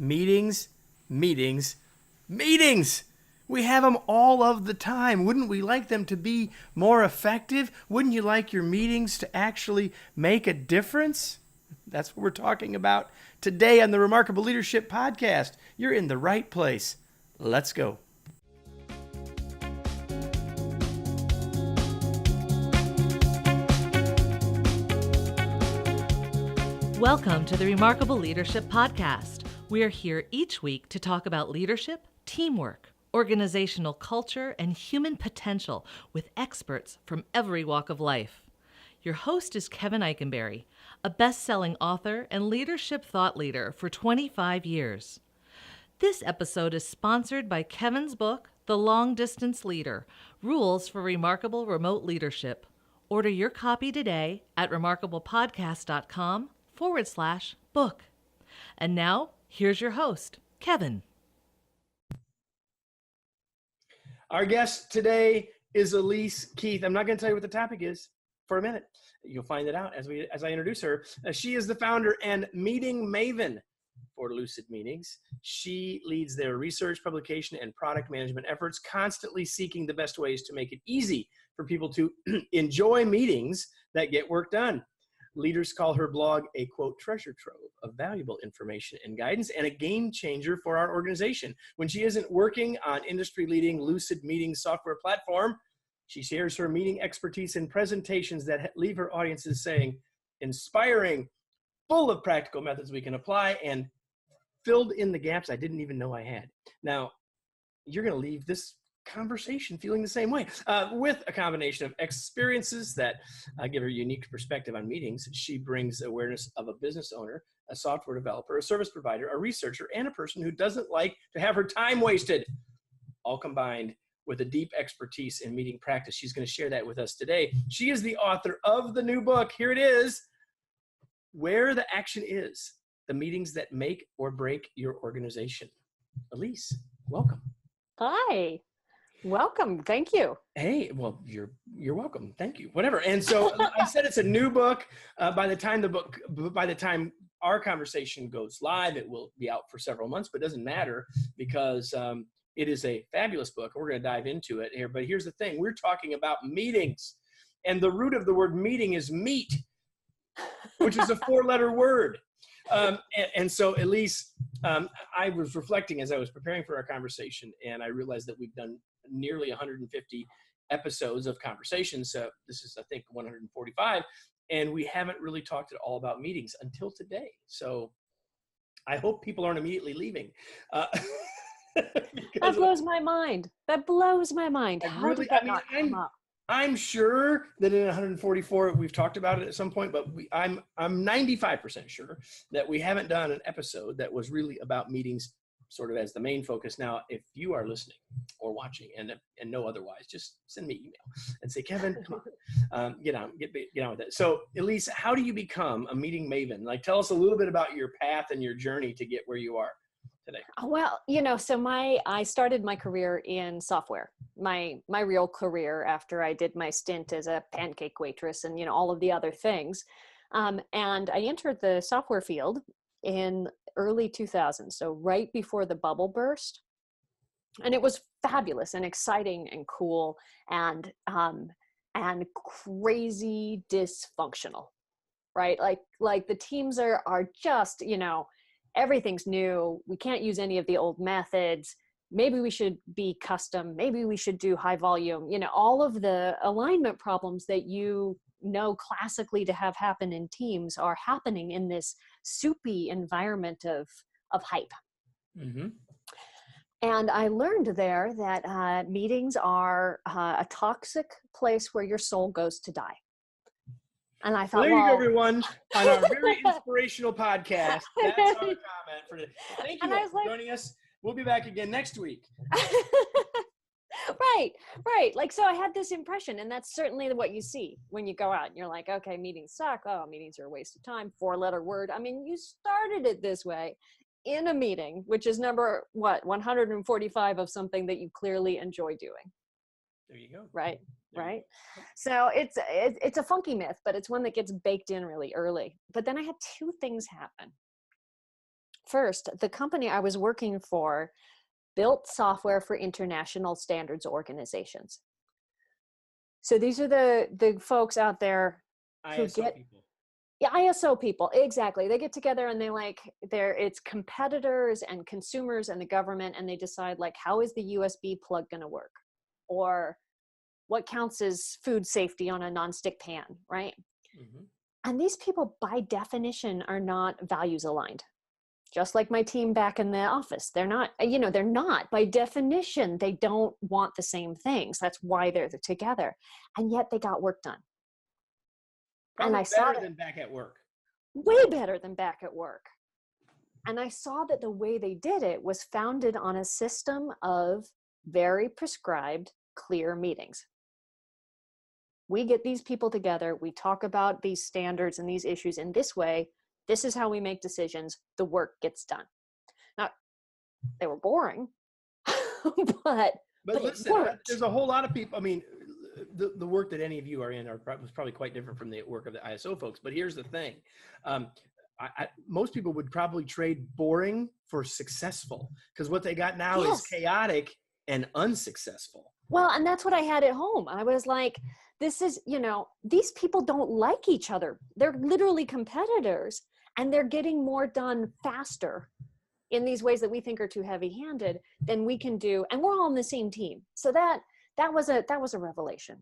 Meetings, meetings, meetings. We have them all of the time. Wouldn't we like them to be more effective? Wouldn't you like your meetings to actually make a difference? That's what we're talking about today on the Remarkable Leadership Podcast. You're in the right place. Let's go. Welcome to the Remarkable Leadership Podcast. We are here each week to talk about leadership, teamwork, organizational culture, and human potential with experts from every walk of life. Your host is Kevin Eikenberry, a best-selling author and leadership thought leader for 25 years. This episode is sponsored by Kevin's book, The Long Distance Leader: Rules for Remarkable Remote Leadership. Order your copy today at remarkablepodcast.com/book. And now, here's your host, Kevin. Our guest today is Elise Keith. I'm not going to tell you what the topic is for a minute. You'll find it out as I introduce her. She is the founder and Meeting Maven for Lucid Meetings. She leads their research, publication, and product management efforts, constantly seeking the best ways to make it easy for people to enjoy meetings that get work done. Leaders call her blog a, quote, treasure trove of valuable information and guidance and a game changer for our organization. When she isn't working on industry-leading Lucid Meetings software platform, she shares her meeting expertise in presentations that leave her audiences saying, inspiring, full of practical methods we can apply, and filled in the gaps I didn't even know I had. Now, you're going to leave this conversation feeling the same way, with a combination of experiences that give her unique perspective on meetings. She brings awareness of a business owner, a software developer, a service provider, a researcher, and a person who doesn't like to have her time wasted, all combined with a deep expertise in meeting practice. She's going to share that with us today. She is the author of the new book. Here it is, Where the Action Is: The Meetings That Make or Break Your Organization. Elise, welcome. Hi. Welcome. Thank you. Hey, well, you're welcome. Thank you. Whatever. And so I said it's a new book. By the time our conversation goes live, it will be out for several months, but it doesn't matter because it is a fabulous book. We're going to dive into it here. But here's the thing. We're talking about meetings. And the root of the word meeting is meet, which is a 4-letter word. And so, Elise, I was reflecting as I was preparing for our conversation, and I realized that we've done nearly 150 episodes of conversations. This is, I think, 145, and we haven't really talked at all about meetings until today. So I hope people aren't immediately leaving. That blows my mind. That blows my mind. How did that not come up? I'm sure that in 144 we've talked about it at some point, but I'm 95% sure that we haven't done an episode that was really about meetings sort of as the main focus. Now, if you are listening or watching and know otherwise, just send me an email and say, Kevin, come on, get on with it. So, Elise, how do you become a meeting maven? Like, tell us a little bit about your path and your journey to get where you are today. Well, so I started my career in software, my real career after I did my stint as a pancake waitress and, all of the other things. And I entered the software field in early 2000s, so right before the bubble burst. And it was fabulous and exciting and cool and crazy dysfunctional, right? Like the teams are just, everything's new. We can't use any of the old methods. Maybe we should be custom. Maybe we should do high volume. All of the alignment problems that classically to have happen in teams are happening in this soupy environment of hype. Mm-hmm. And I learned there that meetings are a toxic place where your soul goes to die. And I thought, there you go, everyone, on our very inspirational podcast. That's our comment for today. Thank you for joining us. We'll be back again next week. Right. Like, so I had this impression, and that's certainly what you see when you go out and you're like, okay, meetings suck. Oh, meetings are a waste of time. 4-letter word. I mean, you started it this way in a meeting, which is number 145 of something that you clearly enjoy doing. There you go. Right. So it's a funky myth, but it's one that gets baked in really early. But then I had 2 things happen. First, the company I was working for built software for international standards organizations. So these are the folks out there who ISO get, people. yeah, ISO people, exactly. They get together and it's competitors and consumers and the government, and they decide like, how is the USB plug going to work? Or what counts as food safety on a nonstick pan, right? Mm-hmm. And these people by definition are not values aligned. Just like my team back in the office. They're not, they're not. By definition, they don't want the same things. That's why they're together. And yet they got work done. Probably And I saw better that than back at work. way better than back at work. And I saw that the way they did it was founded on a system of very prescribed, clear meetings. We get these people together. We talk about these standards and these issues in this way. This is how we make decisions. The work gets done. Now, they were boring, but listen, there's a whole lot of people. I mean, the work that any of you are in was probably quite different from the work of the ISO folks. But here's the thing. Most people would probably trade boring for successful, because what they got now is chaotic and unsuccessful. Well, and that's what I had at home. I was like, this is, these people don't like each other. They're literally competitors, and they're getting more done faster in these ways that we think are too heavy-handed than we can do. And we're all on the same team. So that was a revelation.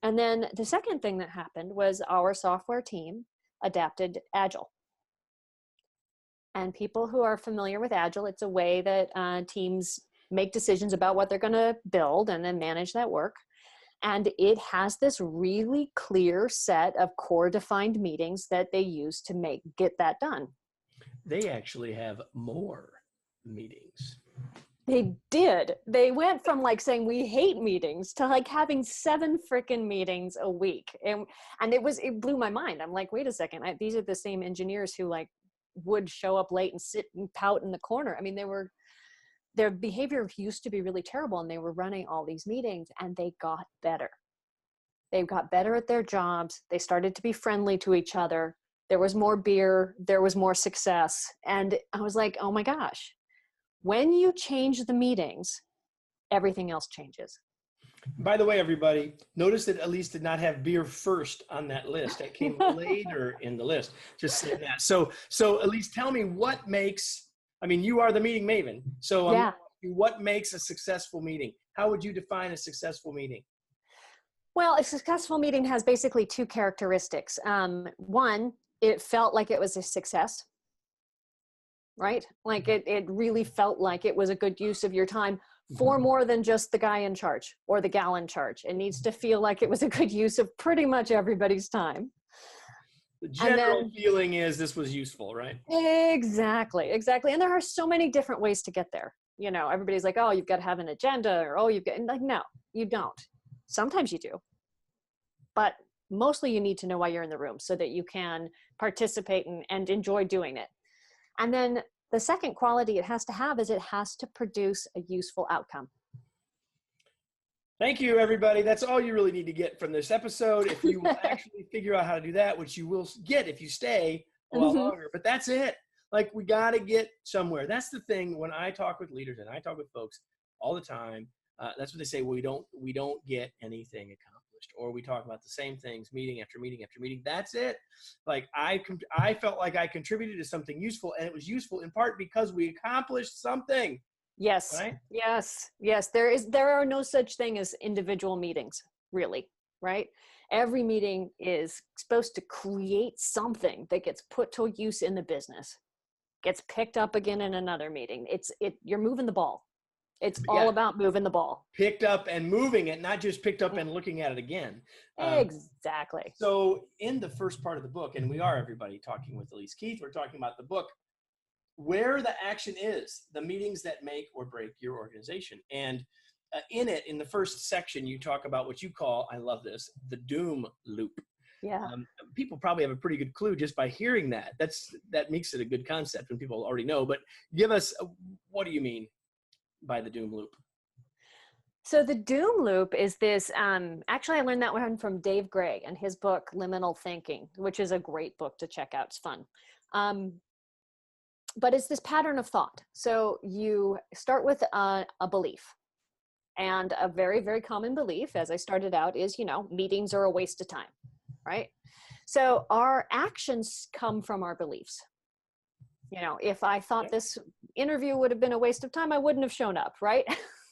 And then the second thing that happened was our software team adapted Agile. And people who are familiar with Agile, it's a way that teams make decisions about what they're going to build and then manage that work. And it has this really clear set of core defined meetings that they use to get that done. They actually have more meetings. They did. They went from like saying we hate meetings to like having 7 freaking meetings a week. And it blew my mind. I'm like, wait a second. These are the same engineers who like would show up late and sit and pout in the corner. I mean, their behavior used to be really terrible, and they were running all these meetings, and they got better. They got better at their jobs. They started to be friendly to each other. There was more beer. There was more success. And I was like, oh my gosh, when you change the meetings, everything else changes. By the way, everybody, notice that Elise did not have beer first on that list. That came later in the list. Just saying that. So Elise, tell me what makes, you are the meeting maven. So yeah. What makes a successful meeting? How would you define a successful meeting? Well, a successful meeting has basically 2 characteristics. One, it felt like it was a success, right? Like it really felt like it was a good use of your time for more than just the guy in charge or the gal in charge. It needs to feel like it was a good use of pretty much everybody's time. The general feeling is this was useful, right? Exactly. And there are so many different ways to get there. Everybody's like, oh, you've got to have an agenda, or no, you don't. Sometimes you do. But mostly you need to know why you're in the room so that you can participate and enjoy doing it. And then the second quality it has to have is it has to produce a useful outcome. Thank you, everybody. That's all you really need to get from this episode. If you will actually figure out how to do that, which you will get if you stay a while longer, but that's it. Like, we got to get somewhere. That's the thing. When I talk with leaders and I talk with folks all the time, that's what they say. We don't get anything accomplished, or we talk about the same things meeting after meeting after meeting. That's it. Like, I felt like I contributed to something useful, and it was useful in part because we accomplished something. Yes. Right? Yes. There are no such thing as individual meetings, really, right? Every meeting is supposed to create something that gets put to use in the business, gets picked up again in another meeting. You're moving the ball. It's all about moving the ball. Picked up and moving it, not just picked up and looking at it again. Exactly. So in the first part of the book, and we are, everybody, talking with Elise Keith, we're talking about the book, Where the Action Is, the meetings that make or break your organization. And in it, in the first section, you talk about what you call, I love this, the doom loop. Yeah. People probably have a pretty good clue just by hearing that. That makes it a good concept when people already know. But give us, what do you mean by the doom loop? So the doom loop is this, actually I learned that one from Dave Gray and his book, Liminal Thinking, which is a great book to check out. It's fun. but it's this pattern of thought. So you start with a belief. And a very, very common belief, as I started out, is, meetings are a waste of time, right? So our actions come from our beliefs. If I thought this interview would have been a waste of time, I wouldn't have shown up, right?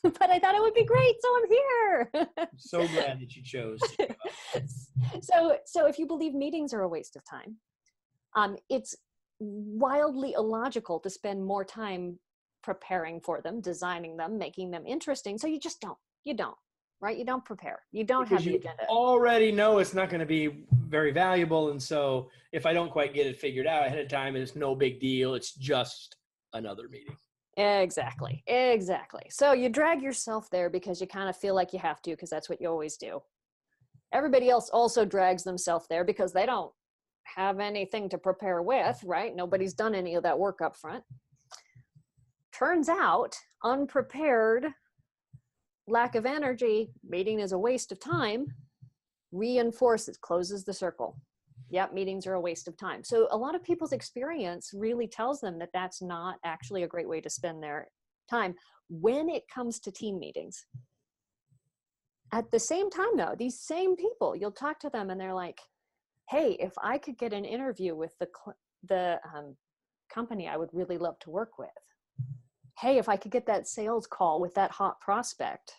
But I thought it would be great, so I'm here. So glad that you chose. So if you believe meetings are a waste of time, it's wildly illogical to spend more time preparing for them, designing them, making them interesting. So you just don't, right? You don't prepare. You don't have the agenda. Already know it's not going to be very valuable. And so if I don't quite get it figured out ahead of time, it's no big deal. It's just another meeting. Exactly. So you drag yourself there because you kind of feel like you have to, because that's what you always do. Everybody else also drags themselves there because they don't have anything to prepare with, right? Nobody's done any of that work up front. Turns out, unprepared, lack of energy, meeting is a waste of time, reinforces, closes the circle. Yep, meetings are a waste of time. So a lot of people's experience really tells them that that's not actually a great way to spend their time when it comes to team meetings. At the same time, though, these same people, you'll talk to them and they're like, hey, if I could get an interview with the company I would really love to work with. Hey, if I could get that sales call with that hot prospect,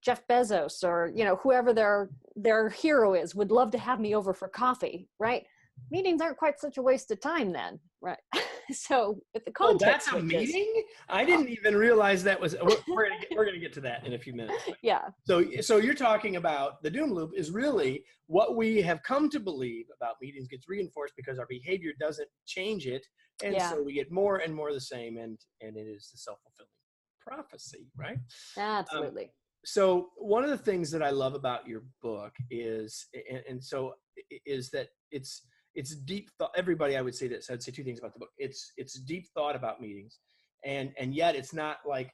Jeff Bezos or, whoever their hero is would love to have me over for coffee, right? Meetings aren't quite such a waste of time then, right? So with the context. Oh, that's a meeting? I didn't even realize that was, we're going to get to that in a few minutes. Yeah. So you're talking about the doom loop is really what we have come to believe about meetings gets reinforced because our behavior doesn't change it. And so we get more and more the same, and it is the self-fulfilling prophecy, right? Absolutely. So one of the things that I love about your book is that it's deep thought. Everybody, I would say this. I'd say two things about the book. It's deep thought about meetings, and yet it's not like.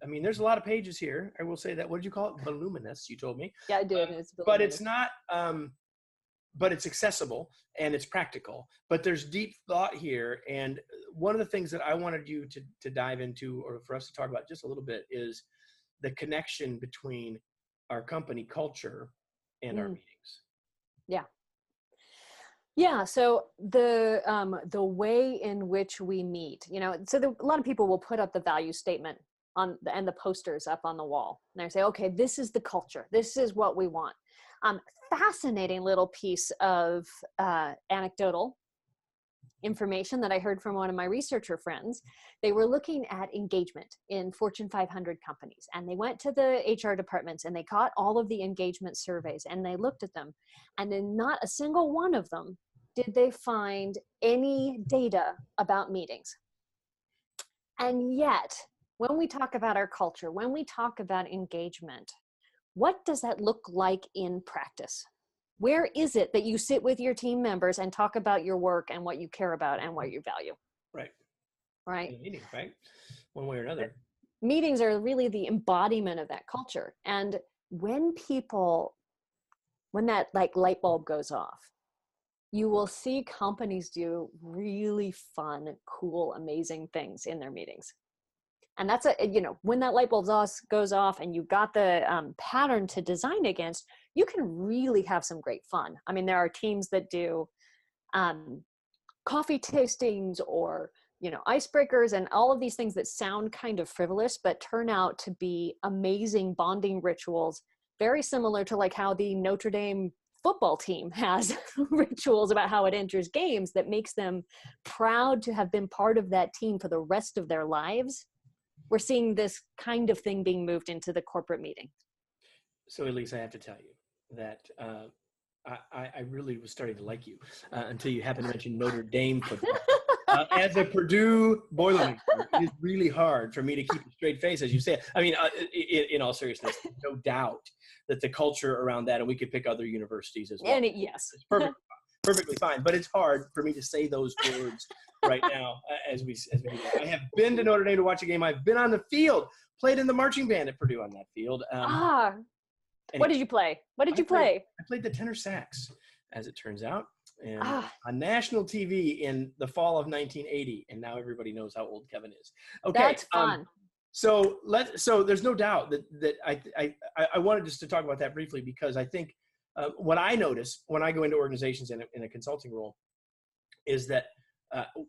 I mean, there's a lot of pages here. I will say that. What did you call it? Voluminous. You told me. Yeah, I did. But it's not. But it's accessible and it's practical. But there's deep thought here, and one of the things that I wanted you to dive into, or for us to talk about just a little bit, is the connection between our company culture and our meetings. Yeah. So the way in which we meet, a lot of people will put up the value statement and the posters up on the wall, and they say, okay, this is the culture. This is what we want. Fascinating little piece of anecdotal information that I heard from one of my researcher friends. They were looking at engagement in Fortune 500 companies, and they went to the HR departments and they got all of the engagement surveys and they looked at them, and in not a single one of them did they find any data about meetings. And yet, when we talk about our culture, when we talk about engagement, what does that look like in practice? Where is it that you sit with your team members and talk about your work and what you care about and what you value? Right. In a meeting, right? One way or another. Meetings are really the embodiment of that culture. And when that light bulb goes off, you will see companies do really fun, cool, amazing things in their meetings. And that's when that light bulb goes off and you've got the pattern to design against, you can really have some great fun. I mean, there are teams that do coffee tastings or, icebreakers and all of these things that sound kind of frivolous, but turn out to be amazing bonding rituals, very similar to like how the Notre Dame football team has rituals about how it enters games that makes them proud to have been part of that team for the rest of their lives. We're seeing this kind of thing being moved into the corporate meeting. So Elise, I have to tell you that I really was starting to like you until you happened to mention Notre Dame football. As a Purdue Boilermaker, it is really hard for me to keep a straight face, as you say. I mean, in all seriousness, no doubt that the culture around that, and we could pick other universities as well. And yes. It's perfectly fine, but it's hard for me to say those words right now as we do that. I have been to Notre Dame to watch a game. I've been on the field, played in the marching band at Purdue on that field. Anyway, what did you play? I played the tenor sax, as it turns out. and Ah, on national TV in the fall of 1980. And now everybody knows how old Kevin is. Okay. that's fun. So there's no doubt that I wanted just to talk about that briefly, because I think what I notice when I go into organizations in a consulting role is that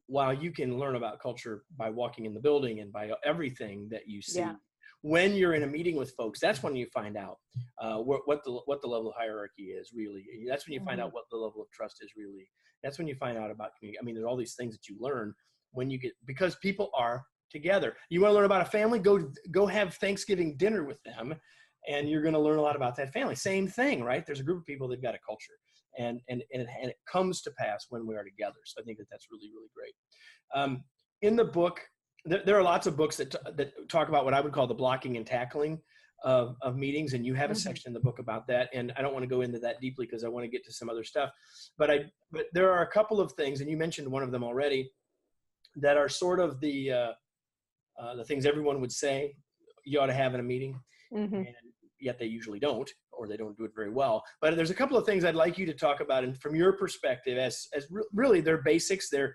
while you can learn about culture by walking in the building and by everything that you see, Yeah. when you're in a meeting with folks, that's when you find out what the level of hierarchy is really. That's when you find out what the level of trust is really. That's when you find out about community. I mean, there's all these things that you learn when you get, because people are together. You want to learn about a family, go have Thanksgiving dinner with them, and you're going to learn a lot about that family. Same thing, right? There's a group of people, they've got a culture, and it comes to pass when we are together. So I think that's really, really great. In the book, there are lots of books that talk about what I would call the blocking and tackling of meetings, and you have a section in the book about that. And I don't want to go into that deeply because I want to get to some other stuff. But there are a couple of things, and you mentioned one of them already, that are sort of the things everyone would say you ought to have in a meeting, and yet they usually don't, or they don't do it very well. But there's a couple of things I'd like you to talk about, and from your perspective, as really they're basics, they're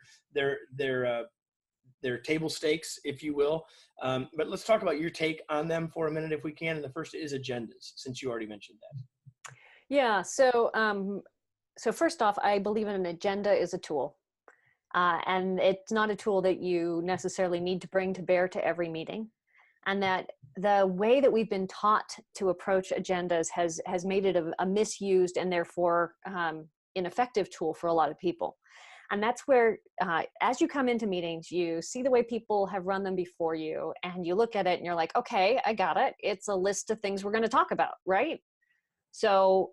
table stakes, if you will. But let's talk about your take on them for a minute, if we can. And the first is agendas, since you already mentioned that. Yeah. So first off, I believe an agenda is a tool. And it's not a tool that you necessarily need to bring to bear to every meeting. And that the way that we've been taught to approach agendas has made it a misused and therefore ineffective tool for a lot of people. And that's where, as you come into meetings, you see the way people have run them before you, and you look at it and you're like, okay, I got it. It's a list of things we're going to talk about, right? So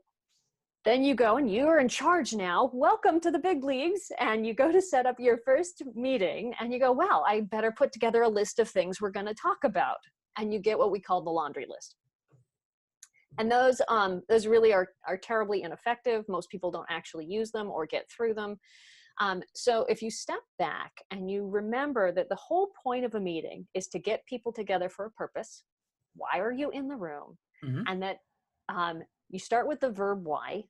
then you go and you're in charge now. Welcome to the big leagues. And you go to set up your first meeting and you go, well, I better put together a list of things we're going to talk about. And you get what we call the laundry list. And those really are terribly ineffective. Most people don't actually use them or get through them. So if you step back and you remember that the whole point of a meeting is to get people together for a purpose. Why are you in the room? And that you start with the verb why,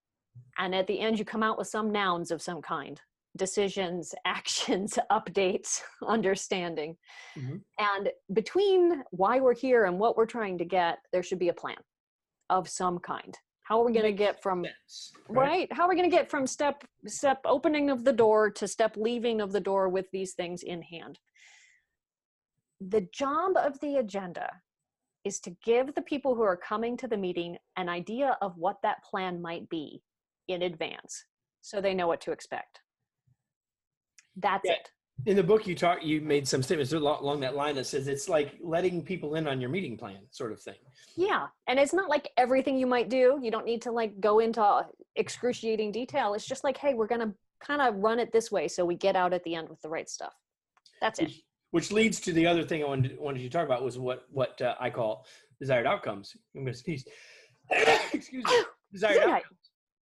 and at the end you come out with some nouns of some kind: decisions, actions, updates, understanding. And between why we're here and what we're trying to get, there should be a plan of some kind. How are we going to get from right? How are we going to get from step opening of the door to step leaving of the door with these things in hand? The job of the agenda is to give the people who are coming to the meeting an idea of what that plan might be in advance, so they know what to expect. That's it. In the book, you made some statements along that line that says it's like letting people in on your meeting plan, sort of thing. Yeah, and it's not like everything you might do. You don't need to like go into excruciating detail. It's just like, hey, we're gonna kind of run it this way so we get out at the end with the right stuff. That's it. Which leads to the other thing I wanted you to talk about, was what I call desired outcomes. I'm going to sneeze. Excuse me. Desired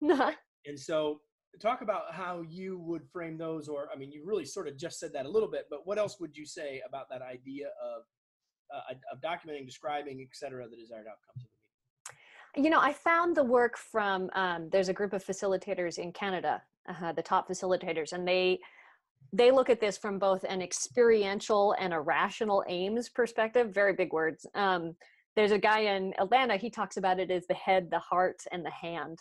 outcomes. And so talk about how you would frame those, or, I mean, you really sort of just said that a little bit, but what else would you say about that idea of documenting, describing, et cetera, the desired outcomes of the meeting? You know, I found the work from, there's a group of facilitators in Canada, the top facilitators, and they look at this from both an experiential and a rational aims perspective. Very big words. There's a guy in Atlanta, he talks about it as the head, the heart, and the hand,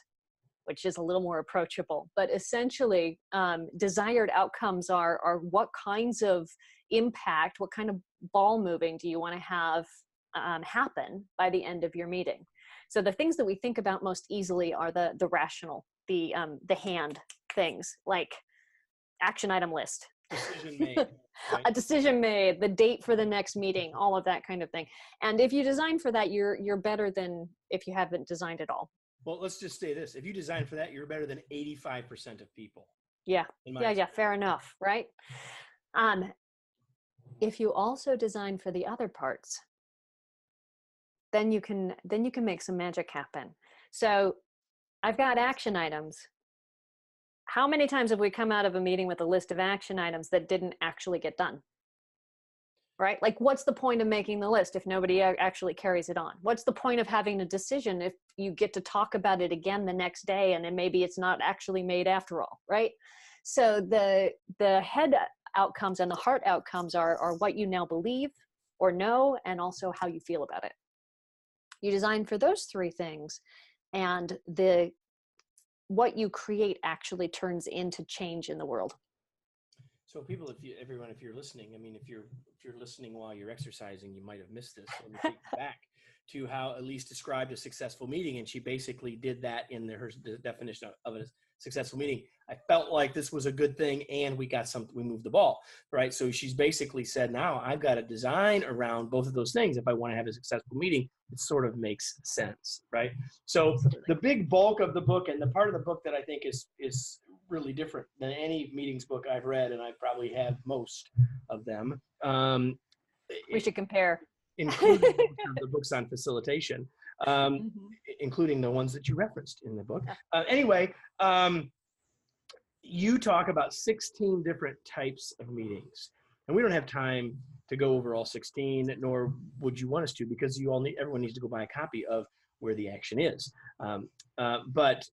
which is a little more approachable. But essentially, desired outcomes are what kinds of impact, what kind of ball moving do you want to have happen by the end of your meeting? So the things that we think about most easily are the rational, the hand things, like action item list. Decision made. Right? A decision made, the date for the next meeting, all of that kind of thing. And if you design for that, you're better than if you haven't designed at all. Well, let's just say this. If you design for that, you're better than 85% of people. Yeah, fair enough, right? If you also design for the other parts, then you can make some magic happen. So I've got action items. How many times have we come out of a meeting with a list of action items that didn't actually get done? right? Like, what's the point of making the list if nobody actually carries it on? What's the point of having a decision if you get to talk about it again the next day and then maybe it's not actually made after all, right? So the head outcomes and the heart outcomes are what you now believe or know, and also how you feel about it. You design for those three things, and what you create actually turns into change in the world. So people, if you're listening, I mean, if you're listening while you're exercising, you might have missed this. So let me take you back to how Elise described a successful meeting, and she basically did that in her definition of a successful meeting. I felt like this was a good thing, and we moved the ball, right? So she's basically said, now I've got to design around both of those things if I want to have a successful meeting. It sort of makes sense, right? So the big bulk of the book, and the part of the book that I think is really different than any meetings book I've read, and I probably have most of them. We should compare. Including the books on facilitation, including the ones that you referenced in the book. Anyway, you talk about 16 different types of meetings, and we don't have time to go over all 16, nor would you want us to, because everyone needs to go buy a copy of Where the Action Is. But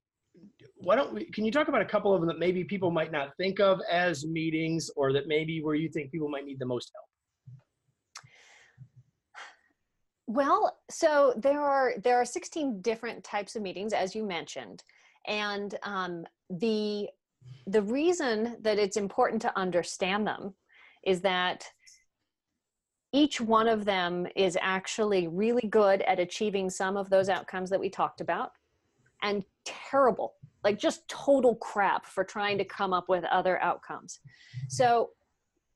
can you talk about a couple of them that maybe people might not think of as meetings, or that maybe where you think people might need the most help? Well, so there are 16 different types of meetings, as you mentioned, and the reason that it's important to understand them is that each one of them is actually really good at achieving some of those outcomes that we talked about, and terrible, like just total crap for trying to come up with other outcomes. So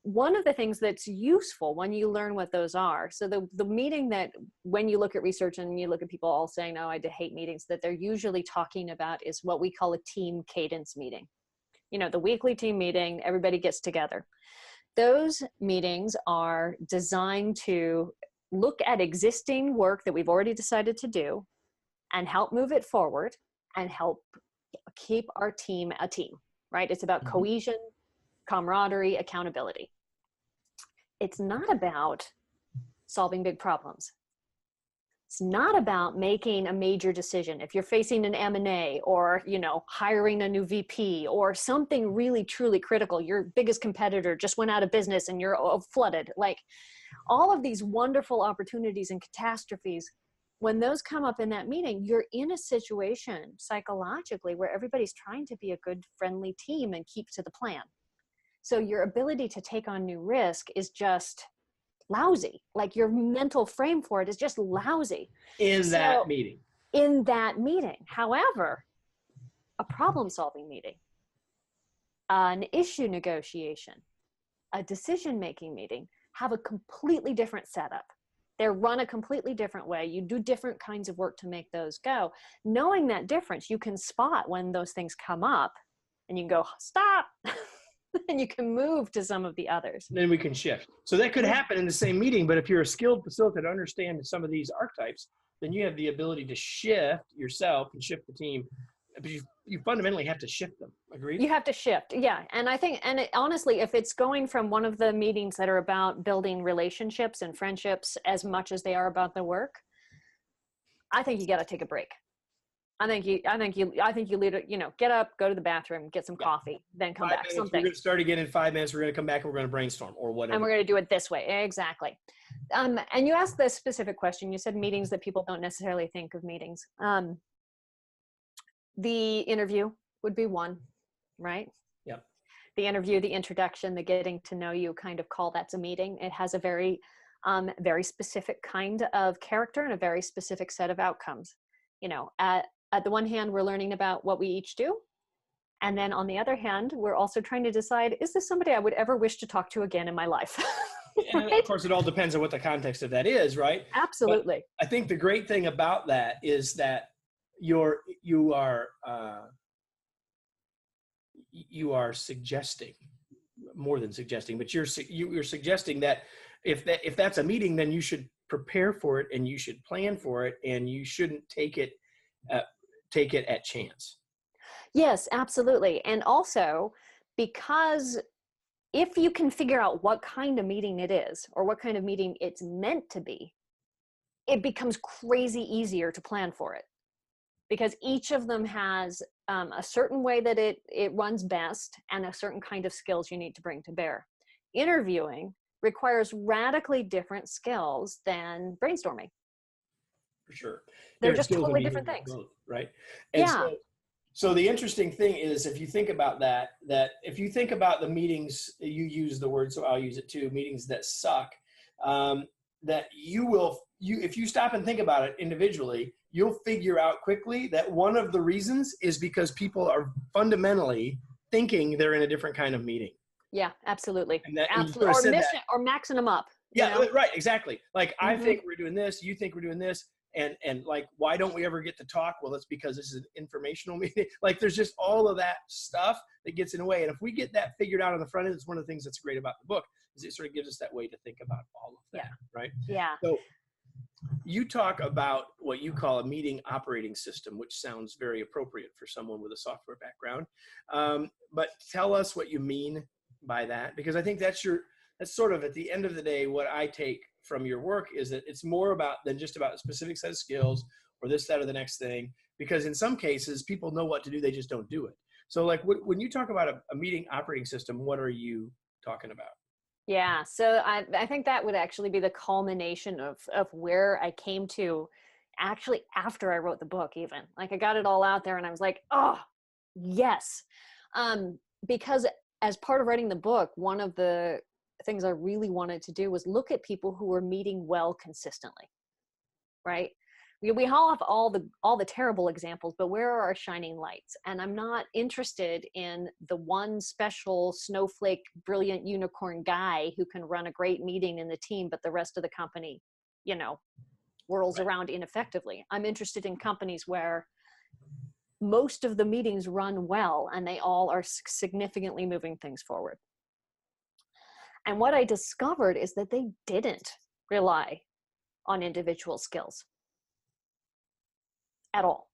one of the things that's useful when you learn what those are, so the meeting that, when you look at research and you look at people all saying, oh, I hate meetings, that they're usually talking about is what we call a team cadence meeting. You know, the weekly team meeting, everybody gets together. Those meetings are designed to look at existing work that we've already decided to do and help move it forward and help keep our team a team, right? It's about cohesion, camaraderie, accountability. It's not about solving big problems. It's not about making a major decision. If you're facing an M&A or, hiring a new VP or something really, truly critical, your biggest competitor just went out of business and you're flooded. Like, all of these wonderful opportunities and catastrophes, when those come up in that meeting, you're in a situation psychologically where everybody's trying to be a good, friendly team and keep to the plan. So your ability to take on new risk is just lousy. Like, your mental frame for it is just lousy. In that meeting. However, a problem-solving meeting, an issue negotiation, a decision-making meeting have a completely different setup. They're run a completely different way. You do different kinds of work to make those go. Knowing that difference, you can spot when those things come up and you can go, stop. And you can move to some of the others. Then we can shift. So that could happen in the same meeting, but if you're a skilled facilitator, understand some of these archetypes, then you have the ability to shift yourself and shift the team. But you fundamentally have to shift them. Agreed? You have to shift, yeah. And I think, honestly, if it's going from one of the meetings that are about building relationships and friendships as much as they are about the work, I think you got to take a break. I think you lead it, get up, go to the bathroom, get some coffee, then come back. We're going to start again in 5 minutes. We're going to come back and we're going to brainstorm or whatever. And we're going to do it this way. Exactly. And you asked this specific question. You said meetings that people don't necessarily think of meetings. The interview would be one, right? Yep. The interview, the introduction, the getting to know you kind of call, that's a meeting. It has a very, very specific kind of character and a very specific set of outcomes. At the one hand, we're learning about what we each do. And then on the other hand, we're also trying to decide, is this somebody I would ever wish to talk to again in my life? And of course, it all depends on what the context of that is, right? Absolutely. But I think the great thing about that is that you are suggesting, more than suggesting, but you're suggesting that if that's a meeting, then you should prepare for it and you should plan for it, and you shouldn't take it at chance. Yes, absolutely. And also, because if you can figure out what kind of meeting it is or what kind of meeting it's meant to be, it becomes crazy easier to plan for it, because each of them has a certain way that it runs best and a certain kind of skills you need to bring to bear. Interviewing requires radically different skills than brainstorming. For sure. They're just totally different things. Both, right? And Yeah. So the interesting thing is, if you think about that if you think about the meetings, you use the word, so I'll use it too, meetings that suck, that if you stop and think about it individually, you'll figure out quickly that one of the reasons is because people are fundamentally thinking they're in a different kind of meeting. Yeah, absolutely. And absolutely. Or maxing them up. Yeah, you know? Right, exactly. Like, I Mm-hmm. think we're doing this, you think we're doing this, and like, why don't we ever get to talk? Well, it's because this is an informational meeting. Like, there's just all of that stuff that gets in the way. And if we get that figured out on the front end, it's one of the things that's great about the book, is it sort of gives us that way to think about all of that, right? Yeah. So you talk about what you call a meeting operating system, which sounds very appropriate for someone with a software background. But tell us what you mean by that, because I think that's sort of, at the end of the day, what I take from your work is that it's more than just about a specific set of skills or this, that, or the next thing, because in some cases people know what to do, they just don't do it. So like, when you talk about a meeting operating system, what are you talking about? Yeah, so I think that would actually be the culmination of where I came to, actually, after I wrote the book. Even, like, I got it all out there and I was like, oh yes. Because as part of writing the book, one of the things I really wanted to do was look at people who were meeting well consistently, right? We all have all the terrible examples, but where are our shining lights? And I'm not interested in the one special snowflake, brilliant unicorn guy who can run a great meeting in the team, but the rest of the company, whirls around ineffectively. I'm interested in companies where most of the meetings run well and they all are significantly moving things forward. And what I discovered is that they didn't rely on individual skills at all.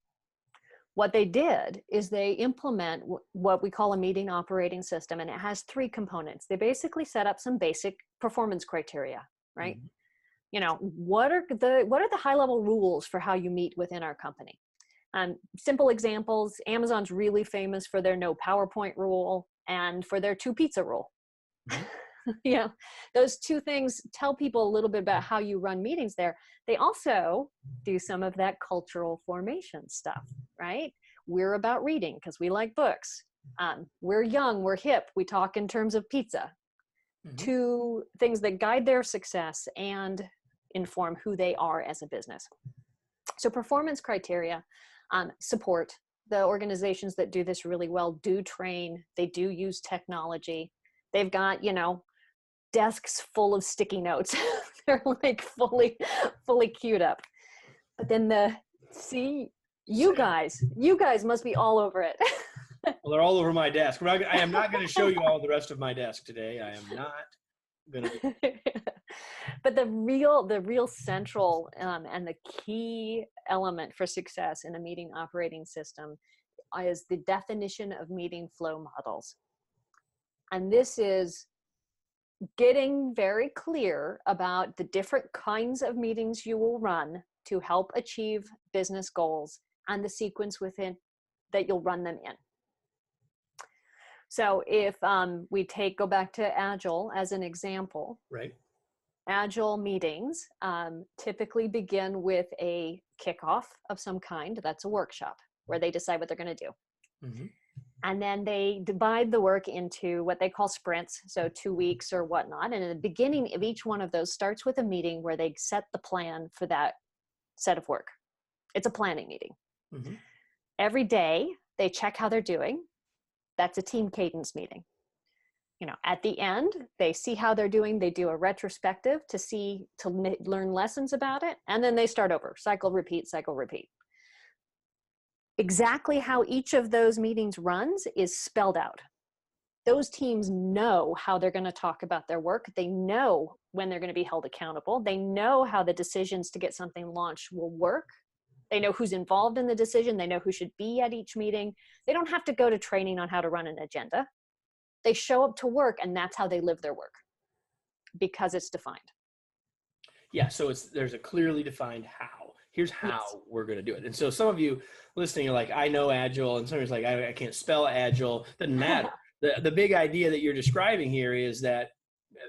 What they did is they implement what we call a meeting operating system, and it has 3 components. They basically set up some basic performance criteria, right? Mm-hmm. What are the high level rules for how you meet within our company? Simple examples: Amazon's really famous for their no PowerPoint rule and for their 2 pizza rule. Mm-hmm. Those 2 things tell people a little bit about how you run meetings there. They also do some of that cultural formation stuff, right? We're about reading because we like books. We're young, we're hip, we talk in terms of pizza. Mm-hmm. 2 things that guide their success and inform who they are as a business. So performance criteria support. The organizations that do this really well do train, they do use technology. They've got, desks full of sticky notes. They're like fully queued up. But then you guys must be all over it. Well, they're all over my desk. I am not going to show you all the rest of my desk today. I am not going to. But the real central and the key element for success in a meeting operating system is the definition of meeting flow models. And this is getting very clear about the different kinds of meetings you will run to help achieve business goals and the sequence within that you'll run them in. So if we go back to Agile as an example, right? Agile meetings typically begin with a kickoff of some kind. That's a workshop where they decide what they're going to do. Mm-hmm. And then they divide the work into what they call sprints, so 2 weeks or whatnot. And in the beginning of each one of those starts with a meeting where they set the plan for that set of work. It's a planning meeting. Mm-hmm. Every day, they check how they're doing. That's a team cadence meeting. At the end, they see how they're doing. They do a retrospective to learn lessons about it. And then they start over, cycle, repeat, cycle, repeat. Exactly how each of those meetings runs is spelled out. Those teams know how they're going to talk about their work. They know when they're going to be held accountable. They know how the decisions to get something launched will work. They know who's involved in the decision. They know who should be at each meeting. They don't have to go to training on how to run an agenda. They show up to work, and that's how they live their work because it's defined. Yeah, so there's a clearly defined how. Here's how Yes. we're going to do it. And so some of you listening are like, I know Agile, and somebody's like, I can't spell Agile. Doesn't matter. The big idea that you're describing here is that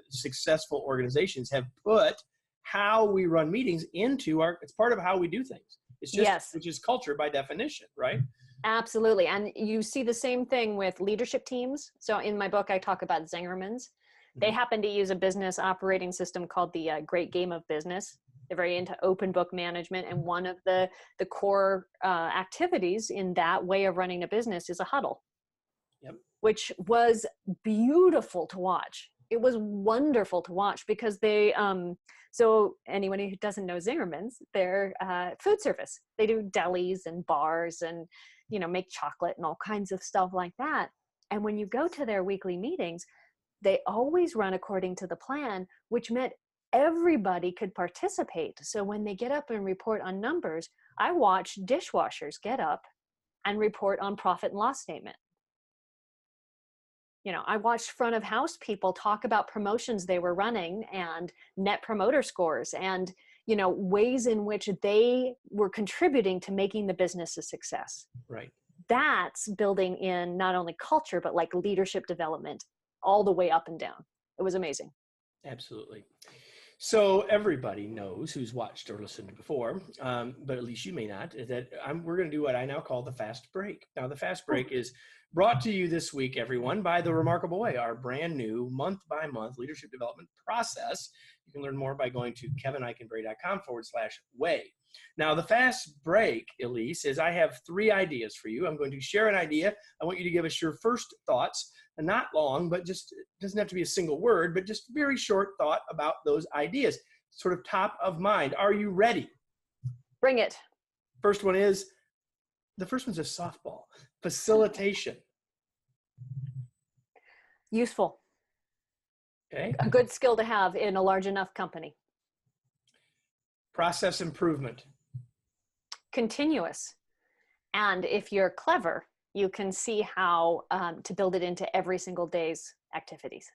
successful organizations have put how we run meetings into it's part of how we do things. It's just, Yes. which is culture by definition, right? Absolutely. And you see the same thing with leadership teams. So in my book, I talk about Zingermans. They happen to use a business operating system called the Great Game of Business. They're very into open book management. And one of the core activities in that way of running a business is a huddle, which was beautiful to watch. It was wonderful to watch because they, so anyone who doesn't know Zingermans, they're food service. They do delis and bars and, make chocolate and all kinds of stuff like that. And when you go to their weekly meetings, they always run according to the plan, which meant everybody could participate. So when they get up and report on numbers, I watch dishwashers get up and report on profit and loss statement. I watched front of house people talk about promotions they were running and net promoter scores and, ways in which they were contributing to making the business a success. Right. That's building in not only culture, but like leadership development all the way up and down. It was amazing. Absolutely. So everybody knows who's watched or listened before, but at least you may not, that we're going to do what I now call the fast break. Now, the fast break is brought to you this week, everyone, by The Remarkable Way, our brand new month-by-month leadership development process. You can learn more by going to kevineikenberry.com/way. Now, the fast break, Elise, is I have 3 ideas for you. I'm going to share an idea. I want you to give us your first thoughts, and not long, but just, it doesn't have to be a single word, but just very short thought about those ideas, sort of top of mind. Are you ready? Bring it. The first one's a softball. Facilitation. Useful. Okay. A good skill to have in a large enough company. Process improvement. Continuous. And if you're clever, you can see how to build it into every single day's activities.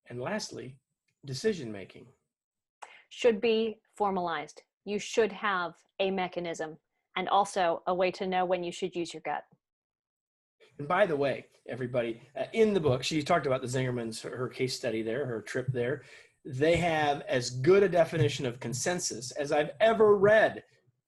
And lastly, decision making. Should be formalized. You should have a mechanism and also a way to know when you should use your gut. And by the way, everybody, in the book, she talked about the Zingermans, her case study there, her trip there. They have as good a definition of consensus as I've ever read.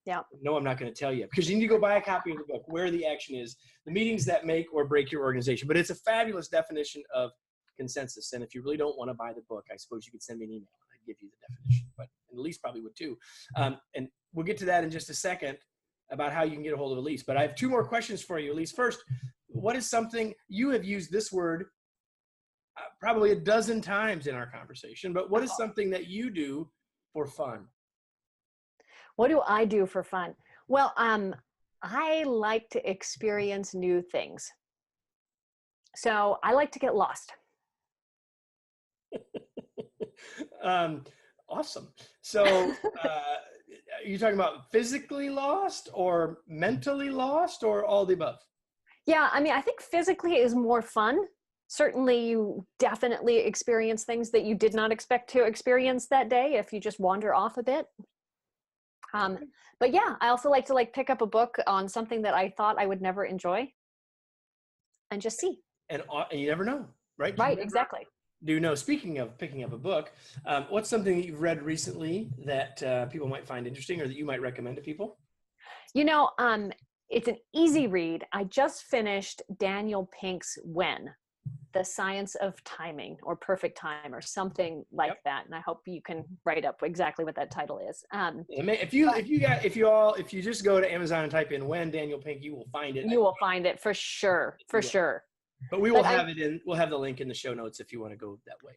Yeah. No, I'm not going to tell you because you need to go buy a copy of the book, Where the Action Is, the meetings that make or break your organization. But it's a fabulous definition of consensus. And if you really don't want to buy the book, I suppose you could send me an email. I'd give you the definition, but Elise probably would too. And we'll get to that in just a second about how you can get a hold of Elise. But I have 2 more questions for you, Elise. First, what is something you have used this word probably a dozen times in our conversation, but what is something that you do for fun? What do I do for fun? Well, I like to experience new things. So I like to get lost. Awesome. So are you talking about physically lost or mentally lost or all the above? Yeah, I mean, I think physically is more fun. Certainly you definitely experience things that you did not expect to experience that day if you just wander off a bit. But yeah, I also like to pick up a book on something that I thought I would never enjoy and just see. And you never know, right? Right, exactly. Do you know, speaking of picking up a book, what's something that you've read recently that people might find interesting or that you might recommend to people? It's an easy read. I just finished Daniel Pink's When, The Science of Timing or Perfect Time or something like that. And I hope you can write up exactly what that title is. If you just go to Amazon and type in When Daniel Pink, you will find it. You will find it for sure. For sure. But we'll have the link in the show notes if you want to go that way.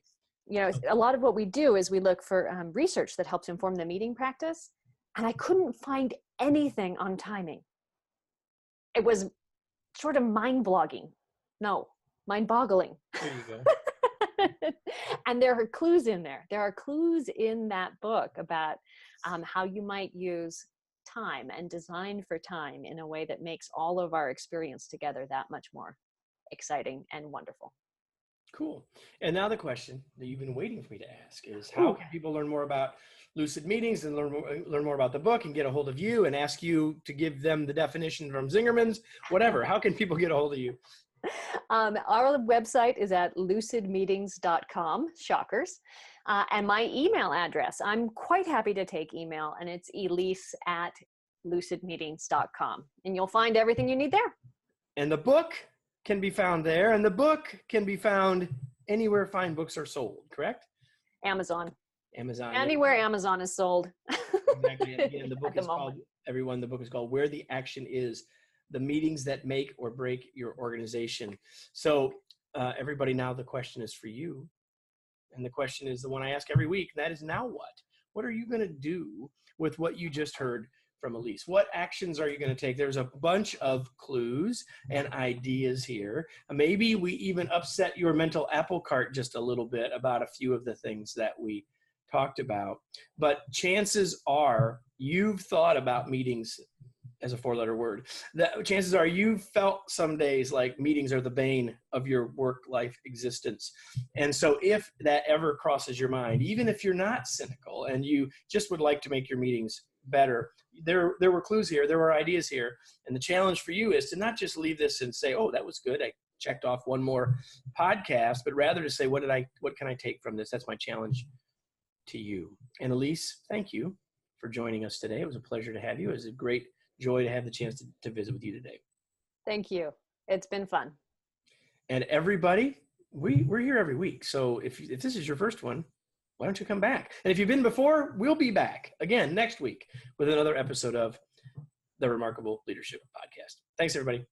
A lot of what we do is we look for research that helps inform the meeting practice. And I couldn't find anything on timing. It was sort of mind-boggling. There you go. And there are clues in there. There are clues in that book about how you might use time and design for time in a way that makes all of our experience together that much more exciting and wonderful. Cool. And now the question that you've been waiting for me to ask is, how can people learn more about Lucid Meetings and learn more about the book and get a hold of you and ask you to give them the definition from Zingermans, whatever? How can people get a hold of you? Our website is at lucidmeetings.com, shockers. And my email address, I'm quite happy to take email, and it's elise@lucidmeetings.com. And you'll find everything you need there. And the book can be found there, and the book can be found anywhere fine books are sold, correct? Amazon. Amazon. Anywhere Amazon is sold. Exactly. And again, the book is called, everyone, the book is called Where the Action Is, the Meetings That Make or Break Your Organization. So everybody, now the question is for you. And the question is the one I ask every week, and that is, now what? What are you going to do with what you just heard from Elise? What actions are you going to take? There's a bunch of clues and ideas here. Maybe we even upset your mental apple cart just a little bit about a few of the things that we talked about. But chances are you've thought about meetings as a four-letter word. That chances are you felt some days like meetings are the bane of your work-life existence. And so if that ever crosses your mind, even if you're not cynical and you just would like to make your meetings better, there were clues here, there were ideas here. And the challenge for you is to not just leave this and say, oh, that was good, I checked off one more podcast, but rather to say, what can I take from this? That's my challenge to you. And Elise, thank you for joining us today. It was a pleasure to have you. It was a great joy to have the chance to visit with you today. Thank you. It's been fun. And everybody, we're here every week. So if this is your first one, why don't you come back? And if you've been before, we'll be back again next week with another episode of the Remarkable Leadership Podcast. Thanks, everybody.